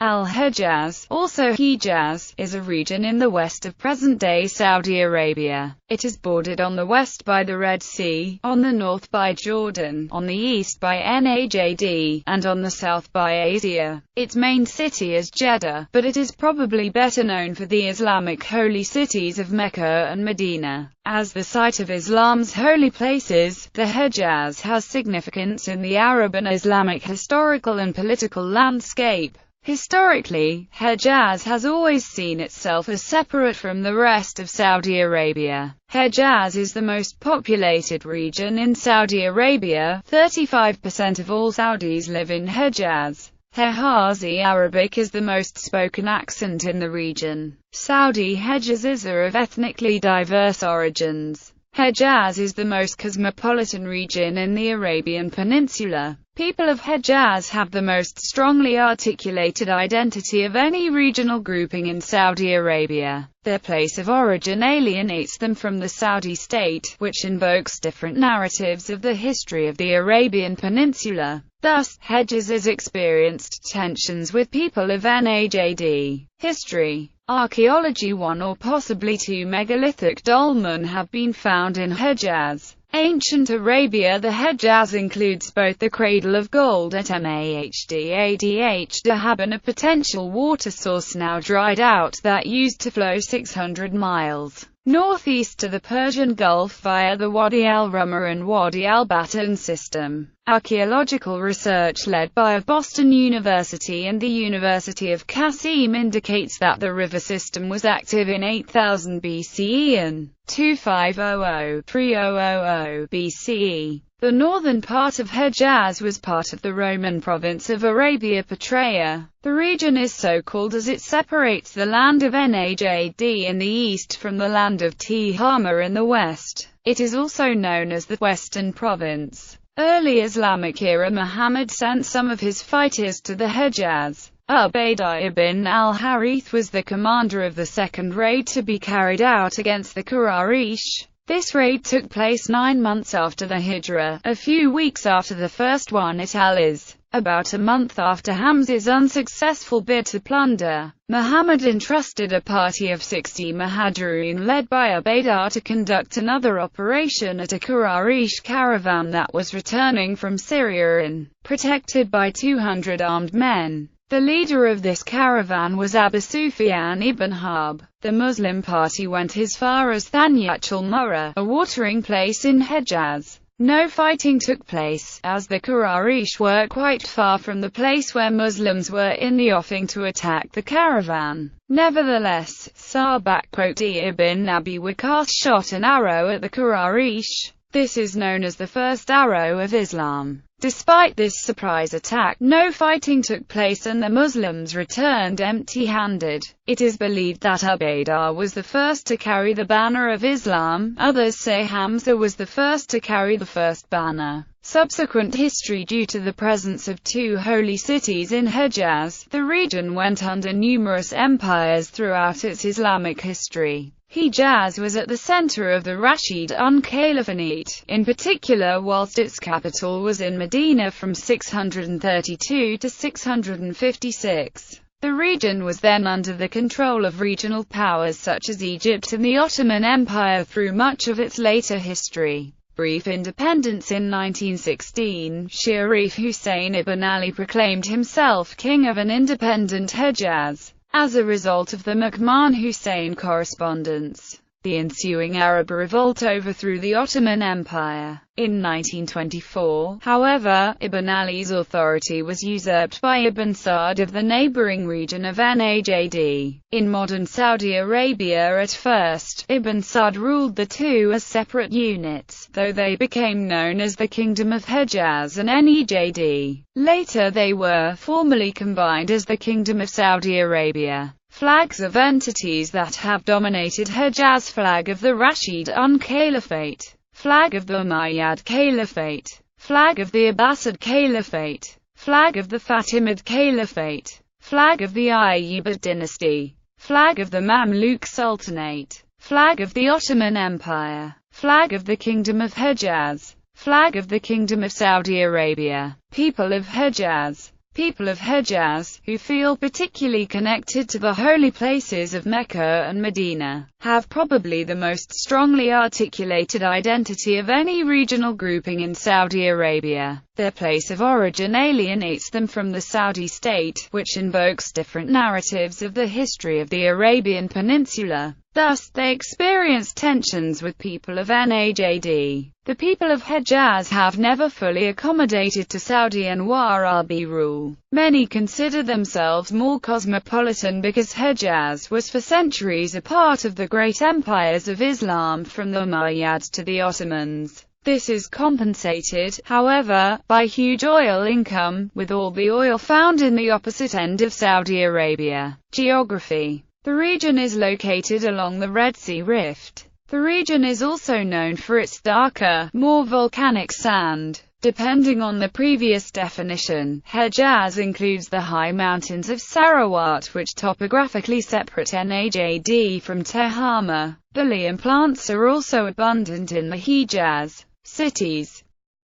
Al-Hejaz, also Hejaz, is a region in the west of present-day Saudi Arabia. It is bordered on the west by the Red Sea, on the north by Jordan, on the east by Najd, and on the south by Asia. Its main city is Jeddah, but it is probably better known for the Islamic holy cities of Mecca and Medina. As the site of Islam's holy places, the Hejaz has significance in the Arab and Islamic historical and political landscape. Historically, Hejaz has always seen itself as separate from the rest of Saudi Arabia. Hejaz is the most populated region in Saudi Arabia. 35% of all Saudis live in Hejaz. Hejazi Arabic is the most spoken accent in the region. Saudi Hejazis are of ethnically diverse origins. Hejaz is the most cosmopolitan region in the Arabian Peninsula. People of Hejaz have the most strongly articulated identity of any regional grouping in Saudi Arabia. Their place of origin alienates them from the Saudi state, which invokes different narratives of the history of the Arabian Peninsula. Thus, Hejaz has experienced tensions with people of Najd. History. Archaeology. 1 or possibly 2 megalithic dolmen have been found in Hejaz. Ancient Arabia. The Hejaz includes both the Cradle of Gold at Mahdadh Dahab and a potential water source now dried out that used to flow 600 miles northeast to the Persian Gulf via the Wadi al-Rumah and Wadi al-Batan system. Archaeological research led by Boston University and the University of Qasim indicates that the river system was active in 8000 BCE and 2500–3000 BCE. The northern part of Hejaz was part of the Roman province of Arabia Petraea. The region is so called as it separates the land of Najd in the east from the land of Tihama in the west. It is also known as the Western Province. Early Islamic era. Muhammad sent some of his fighters to the Hejaz. Ubaidah ibn al-Harith was the commander of the second raid to be carried out against the Quraysh. This raid took place 9 months after the Hijrah, a few weeks after the first one at Al-Iz. About a month after Hamza's unsuccessful bid to plunder, Muhammad entrusted a party of 60 Muhajirin led by Ubaidah to conduct another operation at a Quraysh caravan that was returning from Syria and protected by 200 armed men. The leader of this caravan was Abu Sufyan ibn Harb. The Muslim party went as far as Thanyat al-Murrah, a watering place in Hejaz. No fighting took place, as the Quraysh were quite far from the place where Muslims were in the offing to attack the caravan. Nevertheless, Sa'd ibn Abi Waqqas shot an arrow at the Quraysh. This is known as the first arrow of Islam. Despite this surprise attack, no fighting took place and the Muslims returned empty-handed. It is believed that Ubaidah was the first to carry the banner of Islam. Others say Hamza was the first to carry the first banner. Subsequent history. Due to the presence of 2 holy cities in Hejaz, the region went under numerous empires throughout its Islamic history. Hejaz was at the center of the Rashidun Caliphate, in particular whilst its capital was in Medina from 632 to 656. The region was then under the control of regional powers such as Egypt and the Ottoman Empire through much of its later history. Brief independence. In 1916, Sharif Hussein ibn Ali proclaimed himself king of an independent Hejaz. As a result of the McMahon-Hussein correspondence, the ensuing Arab revolt overthrew the Ottoman Empire. In 1924, however, Ibn Ali's authority was usurped by Ibn Sa'd of the neighboring region of Najd. In modern Saudi Arabia at first, Ibn Sa'd ruled the two as separate units, though they became known as the Kingdom of Hejaz and Najd. Later they were formally combined as the Kingdom of Saudi Arabia. Flags of entities that have dominated Hejaz: flag of the Rashidun Caliphate, flag of the Umayyad Caliphate, flag of the Abbasid Caliphate, flag of the Fatimid Caliphate, flag of the Ayyubid dynasty, flag of the Mamluk Sultanate, flag of the Ottoman Empire, flag of the Kingdom of Hejaz, flag of the Kingdom of Saudi Arabia. People of Hejaz. people of Hejaz, who feel particularly connected to the holy places of Mecca and Medina, have probably the most strongly articulated identity of any regional grouping in Saudi Arabia. Their place of origin alienates them from the Saudi state, which invokes different narratives of the history of the Arabian Peninsula. Thus, they experience tensions with people of Najd. The people of Hejaz have never fully accommodated to Saudi and Wahhabi rule. Many consider themselves more cosmopolitan because Hejaz was for centuries a part of the great empires of Islam from the Umayyads to the Ottomans. This is compensated, however, by huge oil income, with all the oil found in the opposite end of Saudi Arabia. Geography. The region is located along the Red Sea Rift. The region is also known for its darker, more volcanic sand. Depending on the previous definition, Hejaz includes the high mountains of Sarawat, which topographically separate Najd from Tehama. The liam plants are also abundant in the Hejaz cities.